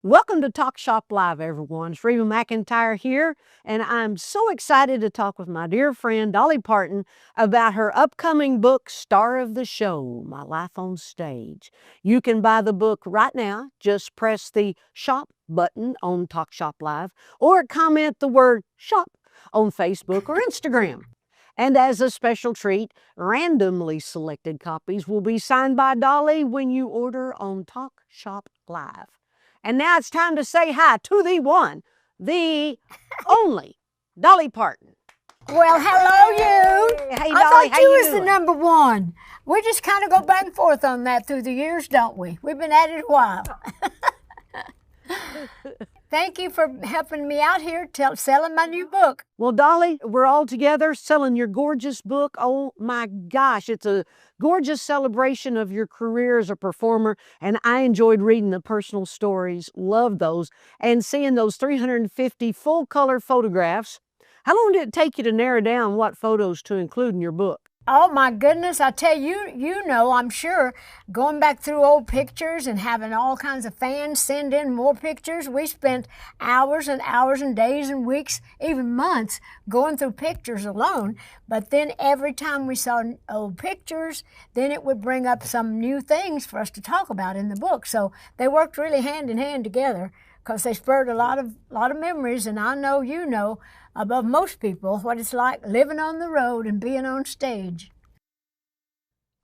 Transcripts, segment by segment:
Welcome to Talk Shop Live, everyone. It's Reba McEntire here, and I'm so excited to talk with my dear friend Dolly Parton about her upcoming book, Star of the Show, My Life on Stage. You can buy the book right now. Just press the shop button on Talk Shop Live or comment the word shop on Facebook or Instagram. And as a special treat, randomly selected copies will be signed by Dolly when you order on Talk Shop Live. And now it's time to say hi to the one, the only, Dolly Parton. Well, hello, you. Hey, I Dolly, thought how you you was doing? the number one. We just kind of go back and forth on that through the years, don't we? We've been at it a while. Thank you for helping me out here selling my new book. Well, Dolly, we're all together selling your gorgeous book. Oh my gosh, it's a gorgeous celebration of your career as a performer. And I enjoyed reading the personal stories, loved those, and seeing those 350 full color photographs. How long did it take you to narrow down what photos to include in your book? Oh my goodness, I tell you, I'm sure, going back through old pictures and having all kinds of fans send in more pictures. We spent hours and hours and days and weeks, even months, going through pictures alone. But then every time we saw old pictures, then it would bring up some new things for us to talk about in the book. So they worked really hand in hand together because they spurred a lot of memories. And I know you know, above most people, what it's like living on the road and being on stage.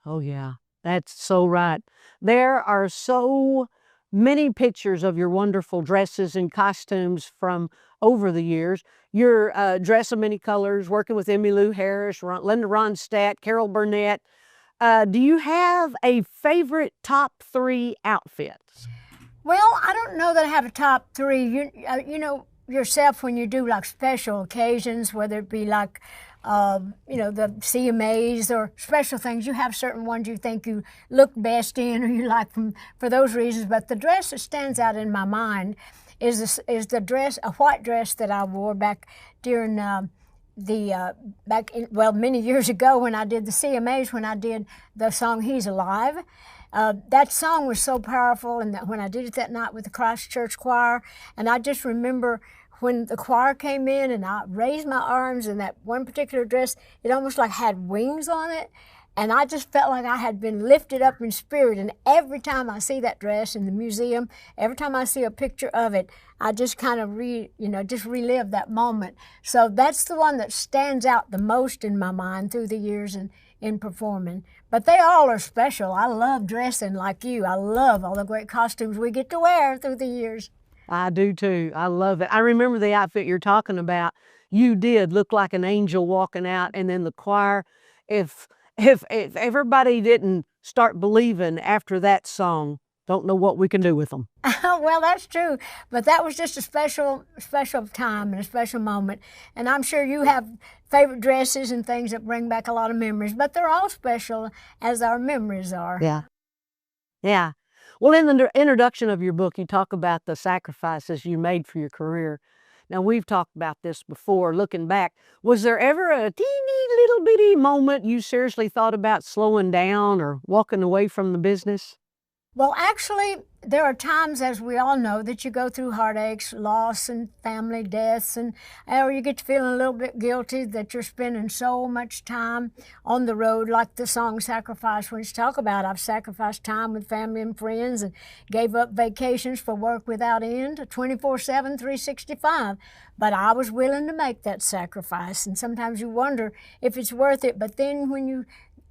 Oh, yeah, that's so right. There are so many pictures of your wonderful dresses and costumes from over the years. Your dress of many colors, working with Emmylou Harris, Linda Ronstadt, Carol Burnett. Do you have a favorite top 3 outfits? Well, I don't know that I have a top 3. You know yourself when you do like special occasions, whether it be like, the CMAs or special things, you have certain ones you think you look best in or you like them for those reasons. But the dress that stands out in my mind is the dress, a white dress that I wore back during many years ago when I did the CMAs, when I did the song He's Alive. That song was so powerful, and when I did it that night with the Christ Church Choir, and I just remember when the choir came in and I raised my arms in that one particular dress, it almost like had wings on it, and I just felt like I had been lifted up in spirit. And every time I see that dress in the museum, every time I see a picture of it, I just kind of just relive that moment. So that's the one that stands out the most in my mind through the years and in performing. But they all are special. I love dressing like you. I love all the great costumes we get to wear through the years. I do too. I love it. I remember the outfit you're talking about. You did look like an angel walking out, and then the choir. If everybody didn't start believing after that song, don't know what we can do with them. Well, that's true. But that was just a special time and a special moment. And I'm sure you have favorite dresses and things that bring back a lot of memories. But they're all special as our memories are. Yeah. Yeah. Well, in the introduction of your book, you talk about the sacrifices you made for your career. Now, we've talked about this before, looking back. Was there ever a teeny little bitty moment you seriously thought about slowing down or walking away from the business? Well, actually, there are times, as we all know, that you go through heartaches, loss, and family deaths, or you get to feeling a little bit guilty that you're spending so much time on the road, like the song Sacrifice, when it's talk about I've sacrificed time with family and friends and gave up vacations for work without end, 24/7, 365. But I was willing to make that sacrifice, and sometimes you wonder if it's worth it. But then when you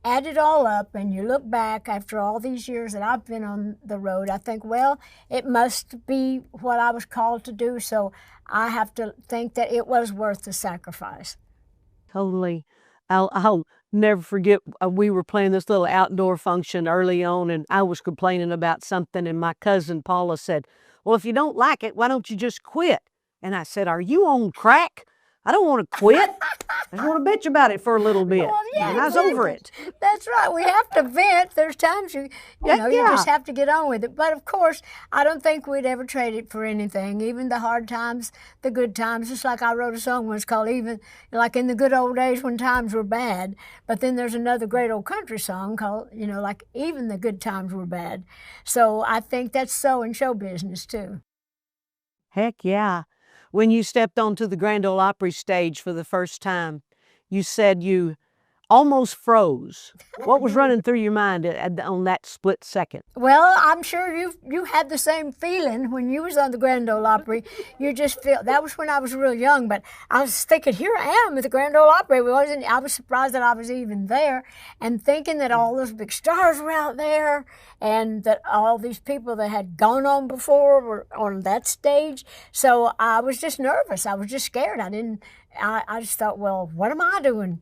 add it all up and you look back after all these years that I've been on the road, I think, well, it must be what I was called to do. So I have to think that it was worth the sacrifice. Totally. I'll never forget, we were playing this little outdoor function early on, and I was complaining about something, and my cousin Paula said, well, if you don't like it, why don't you just quit? And I said, are you on crack? I don't want to quit. I just want to bitch about it for a little bit. Well, yeah, and I was over it. That's right. We have to vent. There's times you just have to get on with it. But of course, I don't think we'd ever trade it for anything. Even the hard times, the good times. Just like I wrote a song once called "Even," like in the good old days when times were bad. But then there's another great old country song called, like "Even the Good Times Were Bad." So I think that's so in show business too. Heck yeah. When you stepped onto the Grand Ole Opry stage for the first time, you said you almost froze. What was running through your mind on that split second? Well, I'm sure you had the same feeling when you was on the Grand Ole Opry. You just feel that was when I was real young, but I was thinking, here I am at the Grand Ole Opry. I was surprised that I was even there, and thinking that all those big stars were out there, and that all these people that had gone on before were on that stage. So I was just nervous. I was just scared. I just thought, well, what am I doing,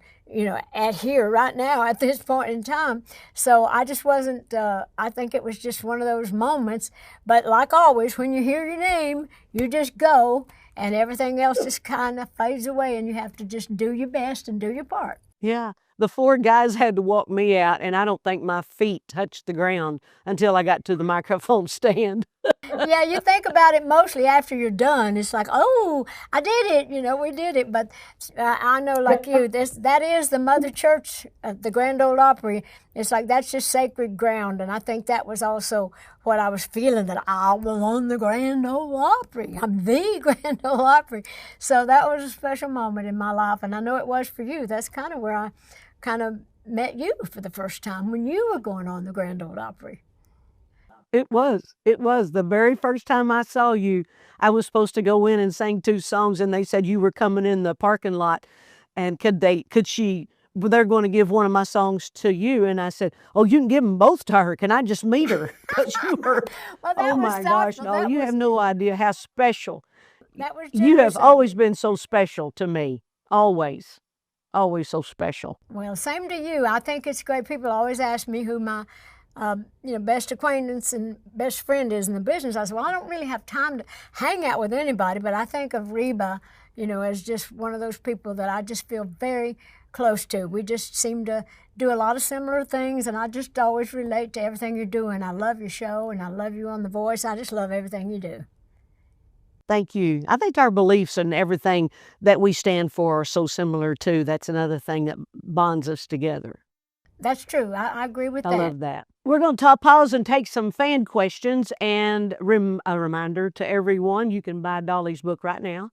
at here right now at this point in time? So I just wasn't, I think it was just one of those moments. But like always, when you hear your name, you just go, and everything else just kind of fades away, and you have to just do your best and do your part. Yeah. The 4 guys had to walk me out, and I don't think my feet touched the ground until I got to the microphone stand. Yeah, you think about it mostly after you're done. It's like, oh, I did it, we did it. But I know, like you, that is the mother church, the Grand Ole Opry. It's like that's just sacred ground. And I think that was also what I was feeling, that I was on the Grand Ole Opry. I'm the Grand Ole Opry. So that was a special moment in my life. And I know it was for you. That's kind of where I kind of met you for the first time, when you were going on the Grand Ole Opry. It was. It was. The very first time I saw you, I was supposed to go in and sing 2 songs, and they said you were coming in the parking lot, and they're going to give one of my songs to you. And I said, oh, you can give them both to her. Can I just meet her? Because you were, Well, oh my gosh, no, you have no idea how special. That was You have generous. always been so special to me. Always. Always so special. Well, same to you. I think it's great. People always ask me who my best acquaintance and best friend is in the business. I said, well, I don't really have time to hang out with anybody, but I think of Reba, as just one of those people that I just feel very close to. We just seem to do a lot of similar things, and I just always relate to everything you're doing. I love your show, and I love you on The Voice. I just love everything you do. Thank you. I think our beliefs and everything that we stand for are so similar, too. That's another thing that bonds us together. That's true. I agree with that. I love that. We're going to pause and take some fan questions, and a reminder to everyone, you can buy Dolly's book right now.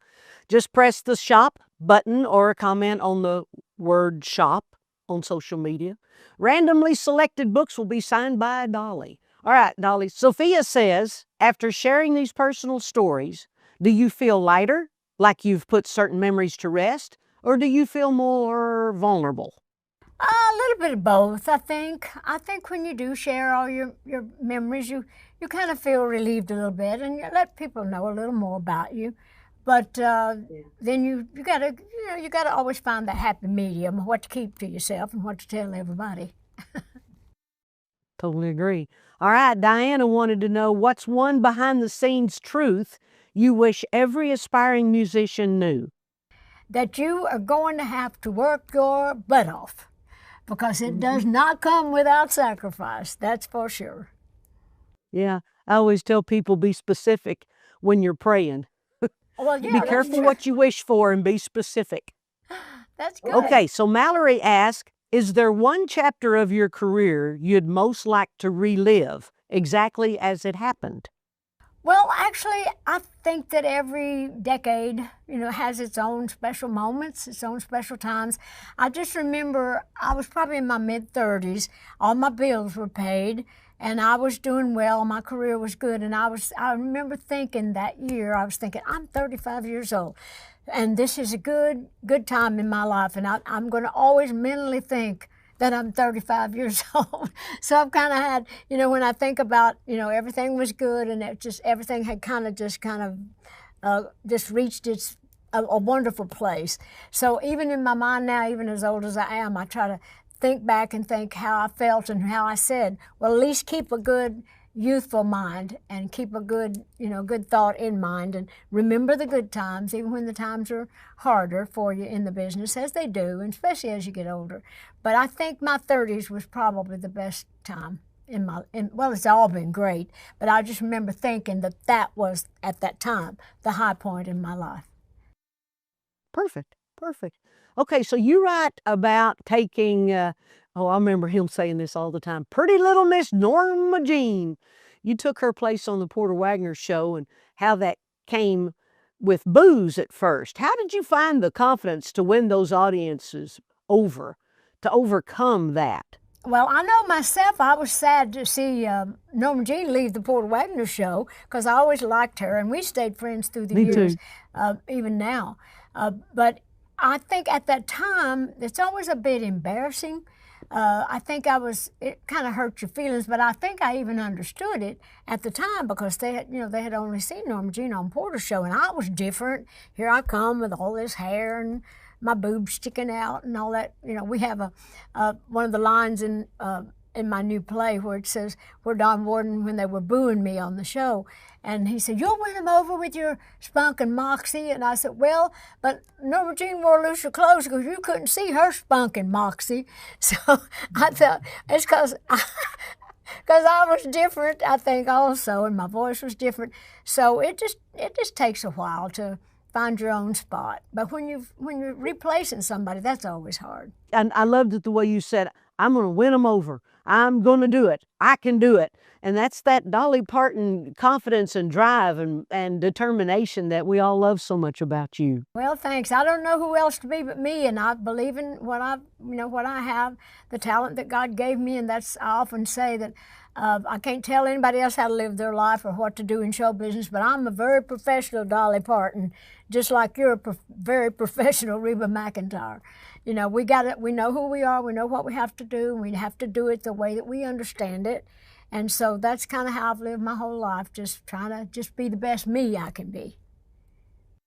Just press the shop button or comment on the word shop on social media. Randomly selected books will be signed by Dolly. All right, Dolly. Sophia says, after sharing these personal stories, do you feel lighter, like you've put certain memories to rest, or do you feel more vulnerable? A little bit of both, I think. I think when you do share all your memories, you kind of feel relieved a little bit, and you let people know a little more about you. But then you gotta always find that happy medium, what to keep to yourself and what to tell everybody. Totally agree. All right, Diana wanted to know, what's one behind-the-scenes truth you wish every aspiring musician knew? That you are going to have to work your butt off, because it does not come without sacrifice, that's for sure. Yeah, I always tell people, be specific when you're praying. Well, yeah, be careful what you wish for and be specific. That's good. Okay, so Mallory asked, is there one chapter of your career you'd most like to relive exactly as it happened? Well, actually, I think that every decade, has its own special moments, its own special times. I just remember I was probably in my mid-30s. All my bills were paid, and I was doing well. My career was good, and I remember thinking that year, I'm 35 years old, and this is a good time in my life, and I'm going to always mentally think that I'm 35 years old. So I've kind of had, when I think about, everything was good, and everything had just reached a wonderful place. So even in my mind now, even as old as I am, I try to think back and think how I felt and how I said, well, at least keep a good youthful mind and keep a good thought in mind, and remember the good times, even when the times are harder for you in the business, as they do, and especially as you get older. But I think my 30s was probably the best time well, it's all been great, but I just remember thinking that was, at that time, the high point in my life. Perfect. Okay, so you write about taking, I remember him saying this all the time, pretty little Miss Norma Jean. You took her place on the Porter Wagner show, and how that came with booze at first. How did you find the confidence to win those audiences over, to overcome that? Well, I know myself, I was sad to see Norma Jean leave the Porter Wagoner show because I always liked her, and we stayed friends through the years, even now. But I think at that time, it's always a bit embarrassing. I think it kind of hurt your feelings, but I think I even understood it at the time because they had only seen Norma Jean on Porter's show, and I was different. Here I come with all this hair and my boobs sticking out and all that. We have one of the lines in my new play where it says, where Don Warden, when they were booing me on the show, and he said, "You'll win them over with your spunk and moxie." And I said, "Well, but Norma Jean wore looser clothes because you couldn't see her spunk and moxie." So I thought it's because I was different, I think, also, and my voice was different. So it just takes a while to find your own spot. But when you're replacing somebody, that's always hard. And I loved it the way you said, "I'm going to win them over. I'm going to do it. I can do it." And that's that Dolly Parton confidence and drive and determination that we all love so much about you. Well, thanks. I don't know who else to be but me, and I believe in what I have, the talent that God gave me, and I often say that I can't tell anybody else how to live their life or what to do in show business, but I'm a very professional Dolly Parton, just like you're a very professional Reba McEntire. We got it. We know who we are. We know what we have to do. And we have to do it the way that we understand it. And so that's kind of how I've lived my whole life, just trying to just be the best me I can be.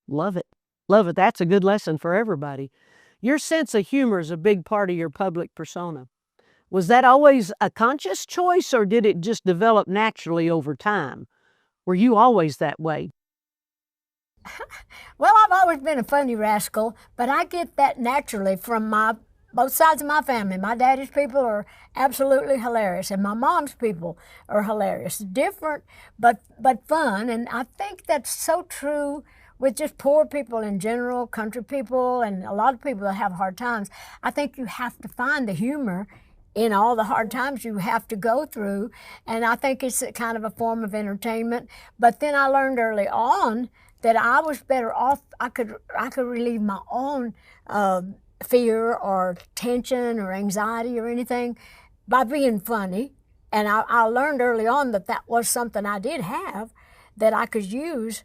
Love it. Love it. That's a good lesson for everybody. Your sense of humor is a big part of your public persona. Was that always a conscious choice, or did it just develop naturally over time? Were you always that way? Well, I've always been a funny rascal, but I get that naturally from both sides of my family. My daddy's people are absolutely hilarious, and my mom's people are hilarious. Different, but fun, and I think that's so true with just poor people in general, country people, and a lot of people that have hard times. I think you have to find the humor in all the hard times you have to go through, and I think it's a kind of a form of entertainment. But then I learned early on that I was better off. I could relieve my own fear or tension or anxiety or anything by being funny. And I learned early on that was something I did have that I could use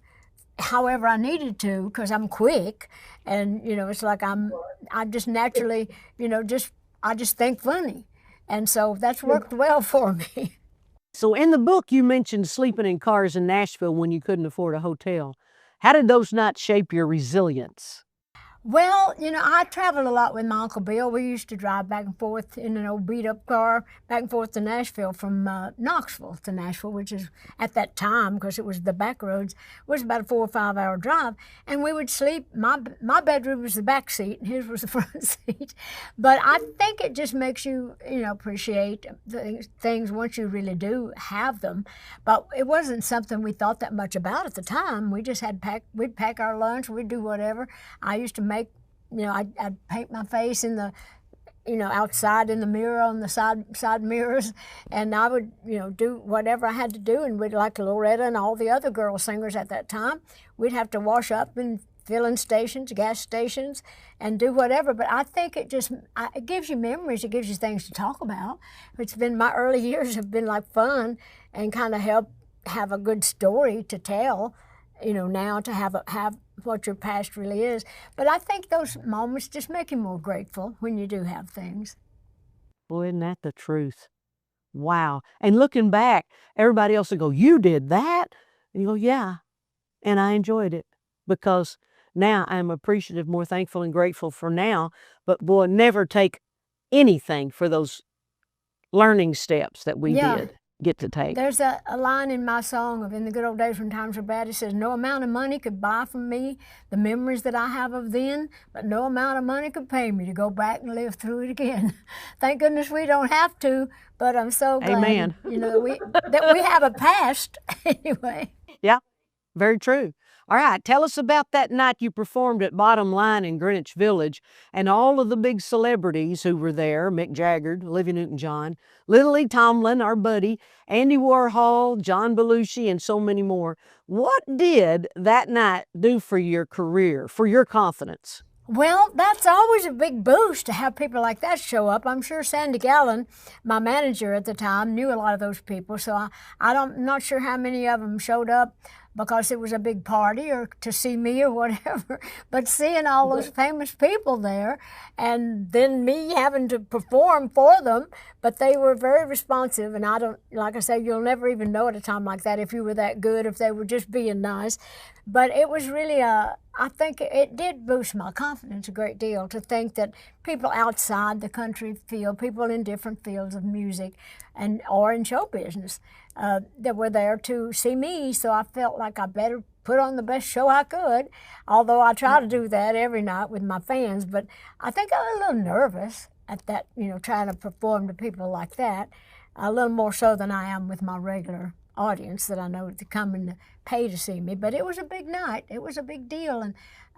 however I needed to, because I'm quick, and it's like I just naturally, I just think funny, and so that's worked well for me. So in the book, you mentioned sleeping in cars in Nashville when you couldn't afford a hotel. How did those nights shape your resilience? Well, I traveled a lot with my Uncle Bill. We used to drive back and forth in an old beat-up car, back and forth to Nashville from Knoxville to Nashville, which is, at that time, because it was the back roads, was about a 4 or 5 hour drive. And we would sleep. My bedroom was the back seat, and his was the front seat. But I think it just makes you, appreciate things once you really do have them. But it wasn't something we thought that much about at the time. We just we'd pack our lunch, we'd do whatever. I used to make, I'd paint my face in the, outside in the mirror, on the side mirrors, and I would, do whatever I had to do. And we'd, like Loretta and all the other girl singers at that time, we'd have to wash up in filling stations, gas stations, and do whatever. But I think it gives you memories, it gives you things to talk about. My early years have been like fun and kind of help have a good story to tell, now to have what your past really is. But I think those moments just make you more grateful when you do have things. Boy, isn't that the truth? Wow. And looking back, everybody else will go, "You did that?" And you go, "Yeah." And I enjoyed it because now I'm appreciative, more thankful and grateful for now. But boy, never take anything for those learning steps that we did get to take. There's a line in my song of "In the Good Old Days When Times Were Bad." It says, "No amount of money could buy from me the memories that I have of then, but no amount of money could pay me to go back and live through it again." Thank goodness we don't have to, but I'm so glad, Amen. that we have a past anyway. Yeah, Very true. All right, tell us about that night you performed at Bottom Line in Greenwich Village and all of the big celebrities who were there, Mick Jagger, Olivia Newton-John, Lily Tomlin, our buddy, Andy Warhol, John Belushi, and so many more. What did that night do for your career, for your confidence? Well, that's always a big boost to have people like that show up. I'm sure Sandy Gallen, my manager at the time, knew a lot of those people. So I'm not sure how many of them showed up because it was a big party or to see me or whatever. But seeing all those famous people there and then me having to perform for them, but they were very responsive. And I don't, like I say, you'll never even know at a time like that if you were that good, if they were just being nice. But it was really I think it did boost my confidence a great deal to think that people outside the country field, people in different fields of music and or in show business, that were there to see me. So I felt like I better put on the best show I could, although I try to do that every night with my fans. But I think I was a little nervous at that, trying to perform to people like that, a little more so than I am with my regular audience that I know to come and pay to see me. But it was a big night. It was a big deal. And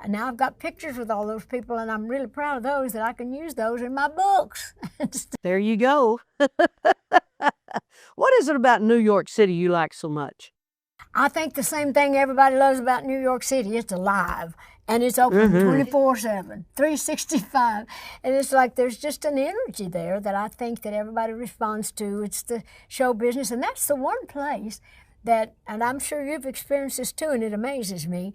now I've got pictures with all those people, and I'm really proud of those, that I can use those in my books. There you go. What is it about New York City you like so much? I think the same thing everybody loves about New York City. It's alive, and it's open 24/7, 365. And it's like there's just an energy there that I think that everybody responds to. It's the show business, and that's the one place that, and I'm sure you've experienced this too, and it amazes me,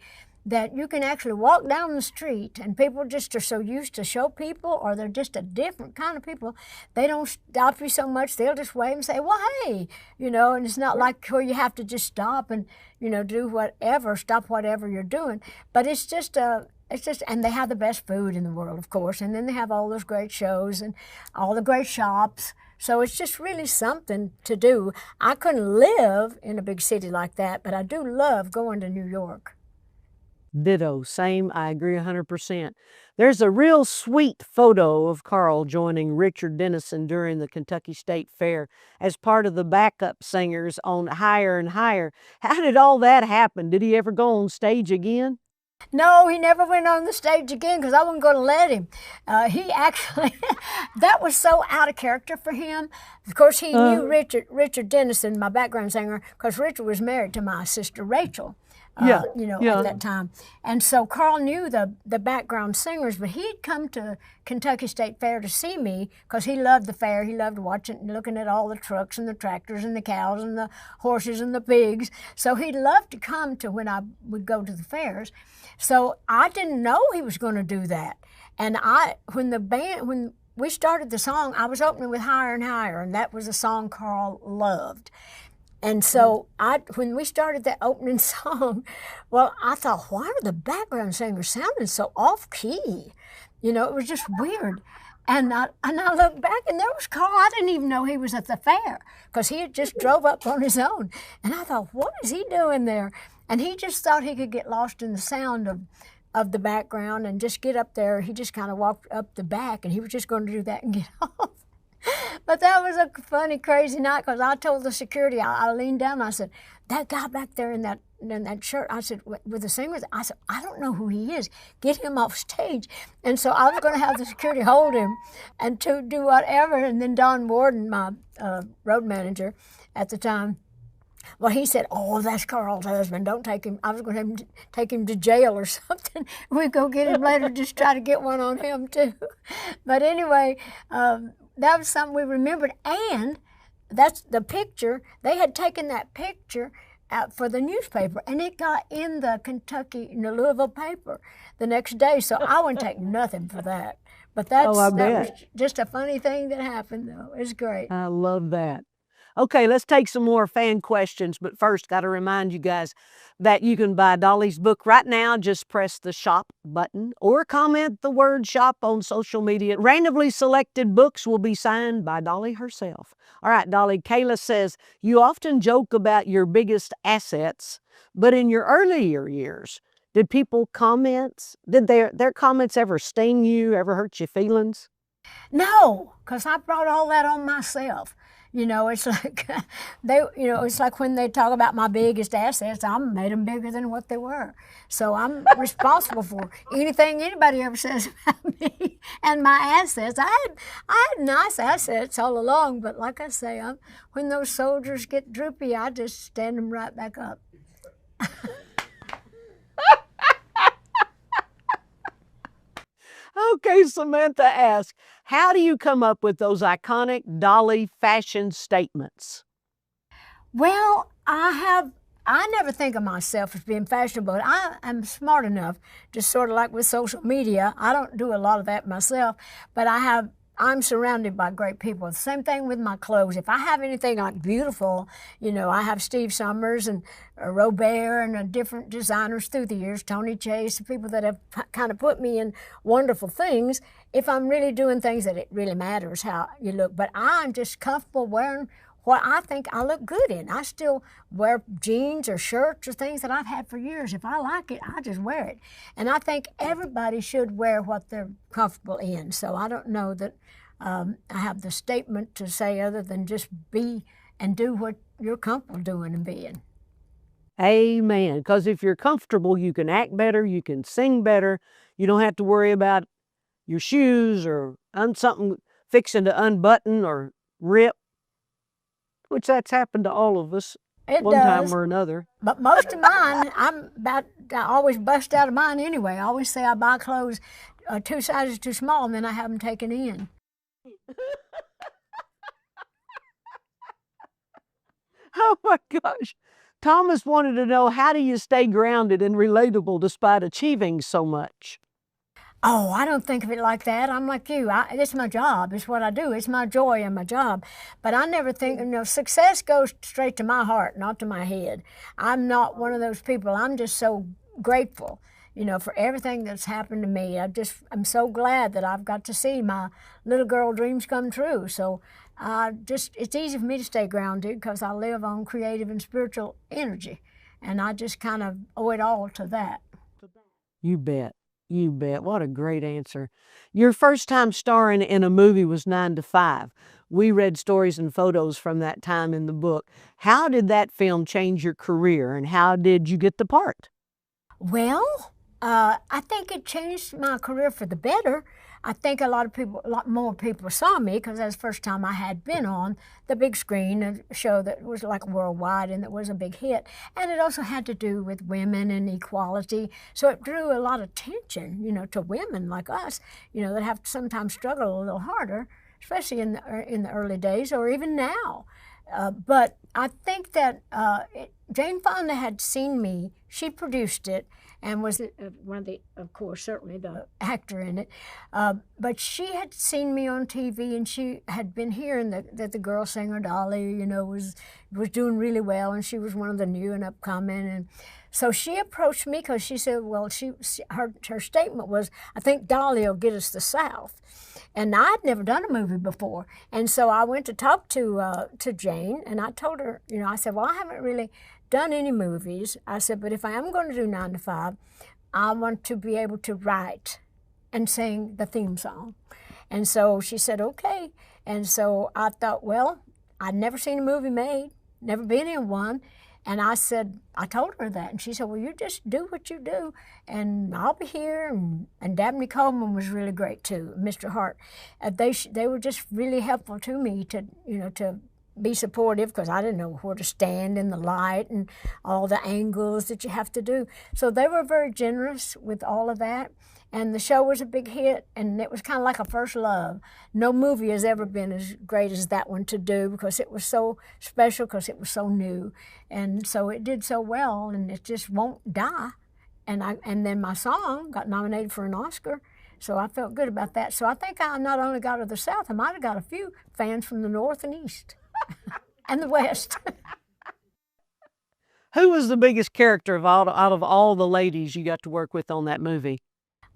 that you can actually walk down the street and people just are so used to show people, or they're just a different kind of people. They don't stop you so much. They'll just wave and say, well, hey, and it's not like where you have to just stop and, do whatever, stop whatever you're doing. But it's just, and they have the best food in the world, of course. And then they have all those great shows and all the great shops. So it's just really something to do. I couldn't live in a big city like that, but I do love going to New York. Ditto, same, I agree 100%. There's a real sweet photo of Carl joining Richard Dennison during the Kentucky State Fair as part of the backup singers on Higher and Higher. How did all that happen? Did he ever go on stage again? No, he never went on the stage again because I wasn't going to let him. He actually, that was so out of character for him. Of course, he knew Richard Dennison, my background singer, because Richard was married to my sister Rachel. At that time. And so Carl knew the background singers, but he'd come to Kentucky State Fair to see me because he loved the fair. He loved watching and looking at all the trucks and the tractors and the cows and the horses and the pigs. So he loved to come to when I would go to the fairs. So I didn't know he was going to do that. And when we started the song, I was opening with Higher and Higher, and that was a song Carl loved. And so when we started that opening song, well, I thought, why are the background singers sounding so off-key? It was just weird. And I looked back, and there was Carl. I didn't even know he was at the fair because he had just drove up on his own. And I thought, what is he doing there? And he just thought he could get lost in the sound of the background and just get up there. He just kind of walked up the back, and he was just going to do that and get off. But that was a funny, crazy night because I told the security, I leaned down and I said, that guy back there in that shirt, I said, with the singers, I said, I don't know who he is. Get him off stage. And so I was going to have the security hold him and to do whatever. And then Don Warden, my road manager at the time, well, he said, oh, that's Carl's husband. Don't take him. I was going to take him to jail or something. We'd go get him later, just try to get one on him too. But anyway, that was something we remembered, and that's the picture. They had taken that picture out for the newspaper, and it got in the Louisville paper the next day, so I wouldn't take nothing for that. But that was just a funny thing that happened, though. It was great. I love that. Okay, let's take some more fan questions, but first, got to remind you guys that you can buy Dolly's book right now. Just press the shop button or comment the word shop on social media. Randomly selected books will be signed by Dolly herself. All right, Dolly, Kayla says, you often joke about your biggest assets, but in your earlier years, did people comments, did their comments ever sting you, ever hurt your feelings? No, because I brought all that on myself. You know, it's like it's like when they talk about my biggest assets, I made them bigger than what they were. So I'm responsible for anything anybody ever says about me and my assets. I had nice assets all along, but like I say, when those soldiers get droopy, I just stand them right back up. Okay, Samantha asks, how do you come up with those iconic Dolly fashion statements? Well, I never think of myself as being fashionable. I am smart enough, just sort of like with social media. I don't do a lot of that myself, but I'm surrounded by great people. The same thing with my clothes. If I have anything like beautiful, I have Steve Summers and Robert and different designers through the years, Tony Chase, people that have kind of put me in wonderful things. If I'm really doing things that it really matters how you look, but I'm just comfortable wearing what I think I look good in. I still wear jeans or shirts or things that I've had for years. If I like it, I just wear it. And I think everybody should wear what they're comfortable in. So I don't know that I have the statement to say other than just be and do what you're comfortable doing and being. Amen. Because if you're comfortable, you can act better, you can sing better. You don't have to worry about your shoes or something fixing to unbutton or rip, which that's happened to all of us one time or another. But most of mine, I always bust out of mine anyway. I always say I buy clothes 2 sizes too small and then I have them taken in. Oh my gosh. Thomas wanted to know, how do you stay grounded and relatable despite achieving so much? Oh, I don't think of it like that. I'm like you. It's my job. It's what I do. It's my joy and my job. But I never think, success goes straight to my heart, not to my head. I'm not one of those people. I'm just so grateful, for everything that's happened to me. I'm so glad that I've got to see my little girl dreams come true. So it's easy for me to stay grounded because I live on creative and spiritual energy. And I just kind of owe it all to that. You bet. You bet. What a great answer. Your first time starring in a movie was 9 to 5. We read stories and photos from that time in the book. How did that film change your career and how did you get the part? Well, I think it changed my career for the better. I think a lot more people saw me because that's the first time I had been on the big screen, a show that was like worldwide and that was a big hit. And it also had to do with women and equality. So it drew a lot of attention, to women like us, that have to sometimes struggle a little harder, especially in the early days or even now. But I think that Jane Fonda had seen me. She produced it and was one of the, of course, certainly the actor in it. But she had seen me on TV, and she had been hearing that the girl singer Dolly, was doing really well, and she was one of the new and upcoming. And so she approached me because she said, well, her statement was, I think Dolly will get us the South. And I'd never done a movie before. And so I went to talk to Jane, and I told her, I said, well, I haven't really done any movies. I said, but if I am going to do 9 to 5, I want to be able to write and sing the theme song. And so she said, okay. And so I thought, well, I'd never seen a movie made, never been in one. And I told her that. And she said, well, you just do what you do, and I'll be here. And Dabney Coleman was really great, too, Mr. Hart. They were just really helpful to me to be supportive because I didn't know where to stand in the light and all the angles that you have to do. So they were very generous with all of that. And the show was a big hit, and it was kind of like a first love. No movie has ever been as great as that one to do because it was so special, because it was so new. And so it did so well, and it just won't die. And then my song got nominated for an Oscar, so I felt good about that. So I think I not only got to the South, I might have got a few fans from the North and East and the West. Who was the biggest character out of all the ladies you got to work with on that movie?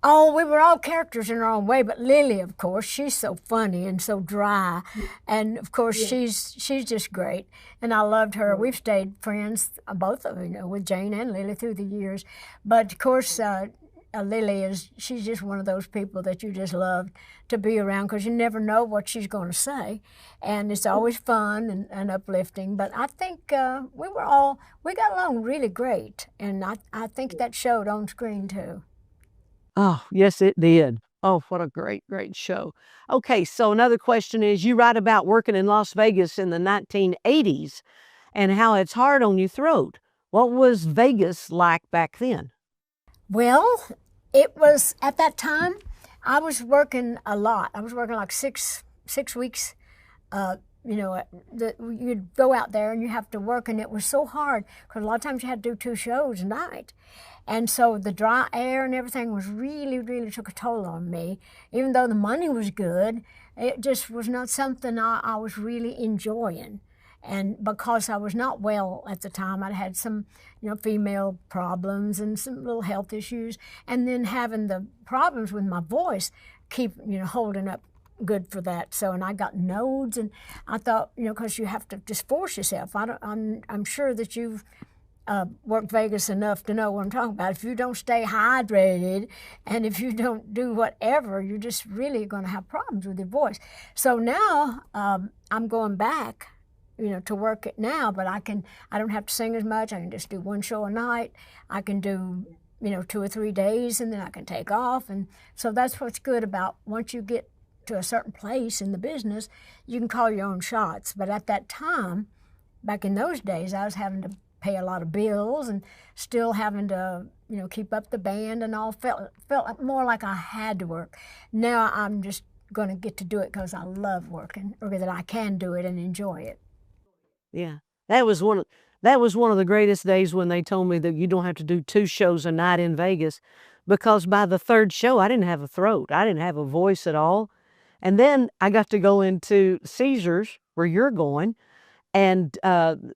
Oh, we were all characters in our own way, but Lily, of course, she's so funny and so dry. And, of course, she's just great. And I loved her. We've stayed friends, both of them, with Jane and Lily through the years. But, of course, Lily she's just one of those people that you just love to be around because you never know what she's going to say. And it's always fun and uplifting. But I think we got along really great. And I think that showed on screen too. Oh, yes, it did. Oh, what a great, great show. Okay, so another question is, you write about working in Las Vegas in the 1980s and how it's hard on your throat. What was Vegas like back then? Well, it was at that time, I was working a lot. I was working like six weeks. You'd go out there and you have to work, and it was so hard because a lot of times you had to do 2 shows a night. And so the dry air and everything was really, really took a toll on me. Even though the money was good, it just was not something I was really enjoying. And because I was not well at the time, I'd had some, female problems and some little health issues. And then having the problems with my voice keep, holding up good for that. So, and I got nodes, and I thought, because you have to just force yourself. I'm sure that you've worked Vegas enough to know what I'm talking about. If you don't stay hydrated and if you don't do whatever, you're just really going to have problems with your voice. So now I'm going back, to work it now, but I don't have to sing as much. I can just do 1 show a night. I can do, 2 or 3 days, and then I can take off. And so that's what's good about once you get to a certain place in the business, you can call your own shots. But at that time, back in those days, I was having to pay a lot of bills and still having to, keep up the band and all. Felt more like I had to work. Now I'm just going to get to do it because I love working, or that I can do it and enjoy it. Yeah, that was one of the greatest days when they told me that you don't have to do 2 shows a night in Vegas, because by the 3rd show I didn't have a throat. I didn't have a voice at all. And then I got to go into Caesars, where you're going, and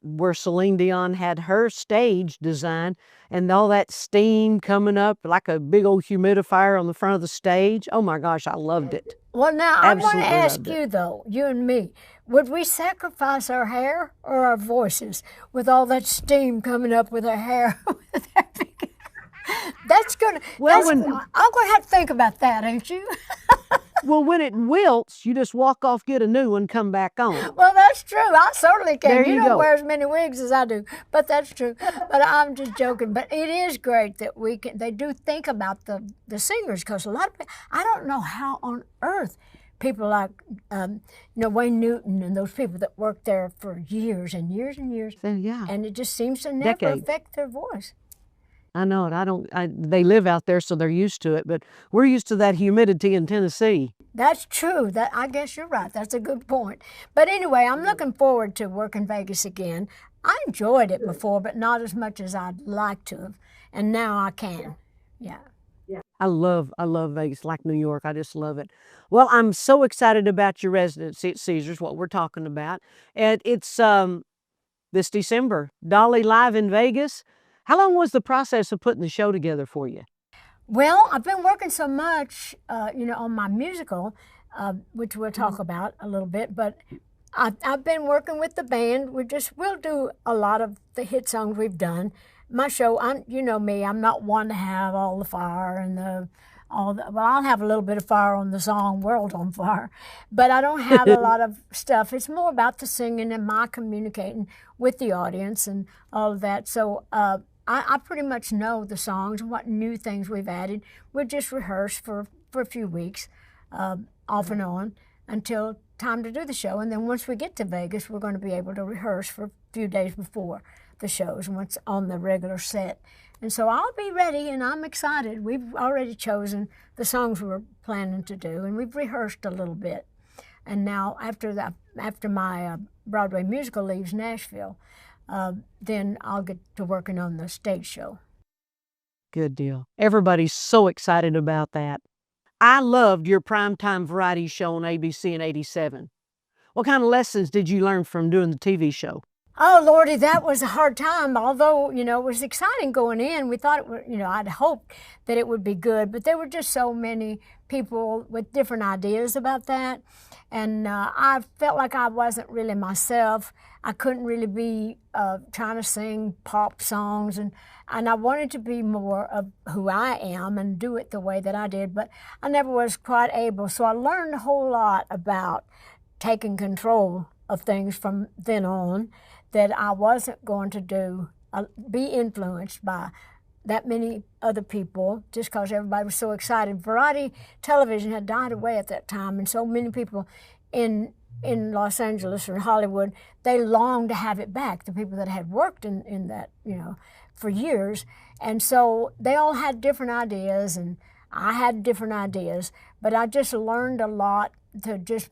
where Celine Dion had her stage designed, and all that steam coming up like a big old humidifier on the front of the stage. Oh my gosh, I loved it. Well, now I want to Absolutely ask loved it. you though, you and me, would we sacrifice our hair or our voices with all that steam coming up with our hair? I'm gonna have to think about that, ain't you? Well, when it wilts, you just walk off, get a new one, come back on. Well, that's true. I certainly can. There You you don't go. wear as many wigs as I do, but that's true. But I'm just joking. But it is great that they do think about the singers, because a lot of people, I don't know how on earth people like, Wayne Newton and those people that worked there for years and years and years. Yeah. And it just seems to never Decades. affect their voice. I know it. They live out there, so they're used to it, but we're used to that humidity in Tennessee. That's true. I guess you're right. That's a good point. But anyway, I'm looking forward to working Vegas again. I enjoyed it before, but not as much as I'd like to have. And now I can. Yeah. I love Vegas, like New York. I just love it. Well, I'm so excited about your residency at Caesars, what we're talking about. And it's this December, Dolly Live in Vegas. How long was the process of putting the show together for you? Well, I've been working so much, on my musical, which we'll talk about a little bit, but I've been working with the band. We'll do a lot of the hit songs we've done. My show, you know me, I'm not one to have all the fire and I'll have a little bit of fire on the song World on Fire, but I don't have a lot of stuff. It's more about the singing and my communicating with the audience and all of that. So I pretty much know the songs and what new things we've added. We'll just rehearse for a few weeks, off and on, until time to do the show. And then once we get to Vegas, we're going to be able to rehearse for a few days before the shows, once on the regular set. And so I'll be ready, and I'm excited. We've already chosen the songs we're planning to do, and we've rehearsed a little bit. And now after my Broadway musical leaves Nashville, then I'll get to working on the stage show. Good deal. Everybody's so excited about that. I loved your primetime variety show on ABC in '87. What kind of lessons did you learn from doing the TV show? Oh, Lordy, that was a hard time. Although, it was exciting going in. We thought it would, I'd hoped that it would be good, but there were just so many people with different ideas about that. And I felt like I wasn't really myself. I couldn't really be trying to sing pop songs, and I wanted to be more of who I am and do it the way that I did, but I never was quite able. So I learned a whole lot about taking control of things from then on, that I wasn't going to be influenced by that many other people just because everybody was so excited. Variety television had died away at that time, and so many people in Los Angeles or Hollywood, they longed to have it back, the people that had worked in that, for years. And so they all had different ideas, and I had different ideas, but I just learned a lot to just,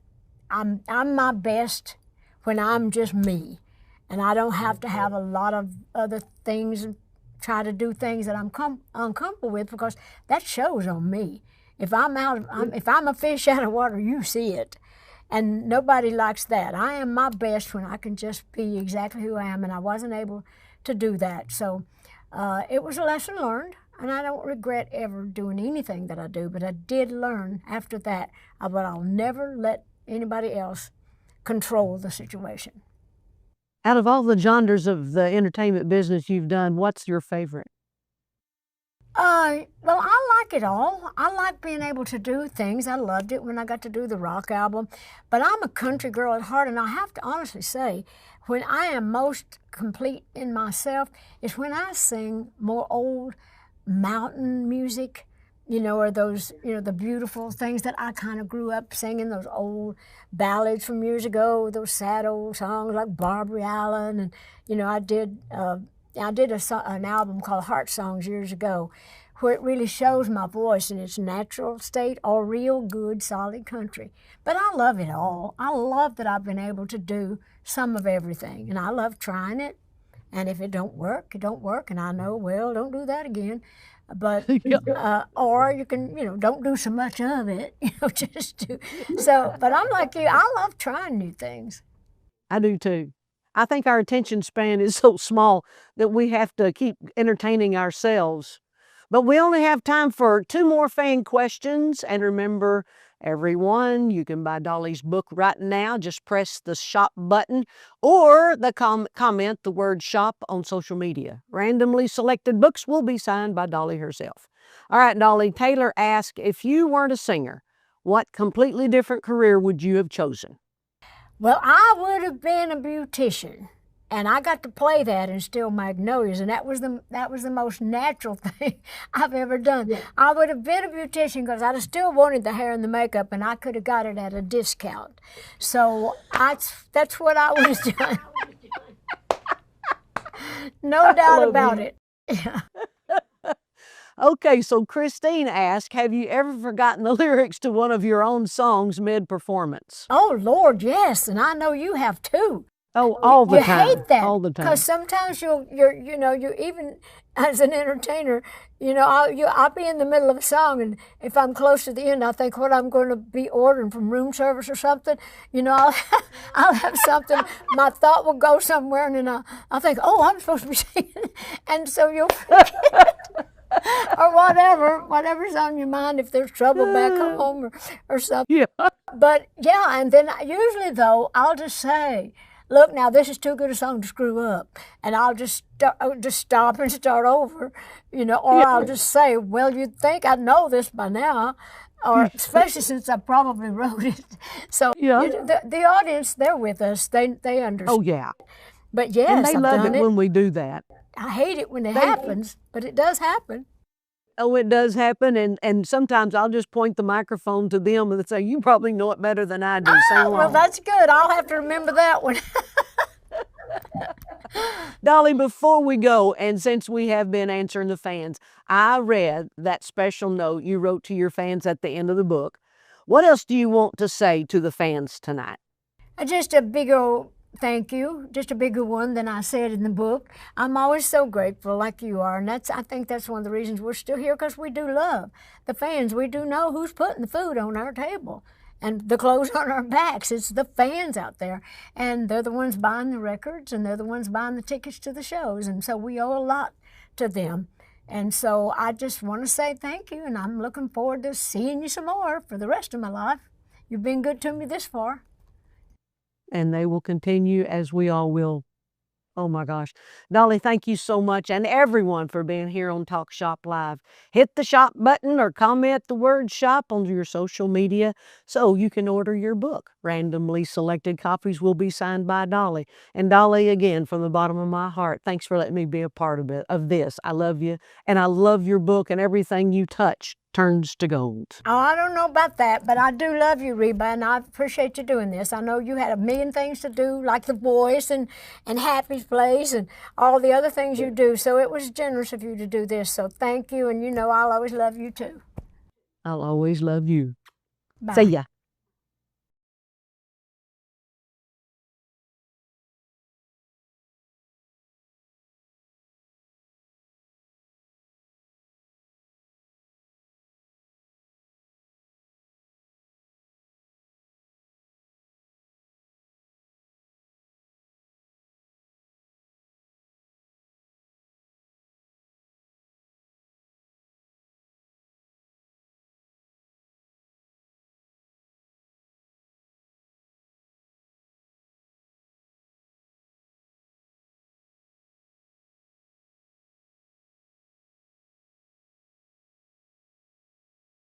I'm my best when I'm just me. And I don't have to have a lot of other things and try to do things that I'm uncomfortable with, because that shows on me. If I'm a fish out of water, you see it. And nobody likes that. I am my best when I can just be exactly who I am, and I wasn't able to do that. So it was a lesson learned, and I don't regret ever doing anything that I do, but I did learn after that about I'll never let anybody else control the situation. Out of all the genres of the entertainment business you've done, what's your favorite? Well, I like it all. I like being able to do things. I loved it when I got to do the rock album. But I'm a country girl at heart, and I have to honestly say, when I am most complete in myself is when I sing more old mountain music, or those, the beautiful things that I kind of grew up singing, those old ballads from years ago, those sad old songs like Barbary Allen. And, I did an album called Heart Songs years ago, where it really shows my voice in its natural state, or real good, solid country. But I love it all. I love that I've been able to do some of everything, and I love trying it. And if it don't work, it don't work, and I know, well, don't do that again. But or you can, don't do so much of it, just do. So, but I'm like you. I love trying new things. I do too. I think our attention span is so small that we have to keep entertaining ourselves. But we only have time for 2 more fan questions. And remember, everyone, you can buy Dolly's book right now. Just press the shop button or comment the word shop on social media. Randomly selected books will be signed by Dolly herself. All right, Dolly, Taylor asked, if you weren't a singer, what completely different career would you have chosen? Well, I would have been a beautician, and I got to play that in Still Magnolias, and that was the most natural thing I've ever done. Yeah. I would have been a beautician because I'd have still wanted the hair and the makeup, and I could have got it at a discount. So that's what I would have done. No doubt about it. Yeah. Okay, so Christine asked, have you ever forgotten the lyrics to one of your own songs mid-performance? Oh, Lord, yes, and I know you have too. Oh, all the time. You hate that. All the time. Because sometimes you even as an entertainer, I'll be in the middle of a song, and if I'm close to the end, I think what I'm going to be ordering from room service or something. I'll have something. My thought will go somewhere, and then I'll think, oh, I'm supposed to be singing, and so you'll forget. Or whatever's on your mind, if there's trouble back home or something. Yeah. But yeah, and then usually though, I'll just say, look, now this is too good a song to screw up, and I'll just stop and start over, or yeah. I'll just say, well, you'd think I'd know this by now, or especially since I probably wrote it. So yeah. The audience, they're with us. They understand. Oh yeah. But yes, and they love it when we do that. I hate it when it happens, but it does happen. Oh, it does happen, and sometimes I'll just point the microphone to them and say, you probably know it better than I do. Well, that's good. I'll have to remember that one. Dolly, before we go, and since we have been answering the fans, I read that special note you wrote to your fans at the end of the book. What else do you want to say to the fans tonight? Just a big old thank you, just a bigger one than I said in the book. I'm always so grateful like you are, and I think that's one of the reasons we're still here, because we do love the fans. We do know who's putting the food on our table, and the clothes on our backs. It's the fans out there, and they're the ones buying the records, and they're the ones buying the tickets to the shows, and so we owe a lot to them. And so I just want to say thank you, and I'm looking forward to seeing you some more for the rest of my life. You've been good to me this far. And they will continue, as we all will. Oh my gosh. Dolly, thank you so much, and everyone for being here on Talk Shop Live. Hit the shop button or comment the word shop on your social media so you can order your book. Randomly selected copies will be signed by Dolly. And Dolly, again, from the bottom of my heart, thanks for letting me be a part of this. I love you, and I love your book, and everything you touch turns to gold. Oh, I don't know about that, but I do love you, Reba, and I appreciate you doing this. I know you had a million things to do, like The Voice and Happy's Place and all the other things you do, so it was generous of you to do this. So thank you, and you know I'll always love you too. I'll always love you. Bye. See ya.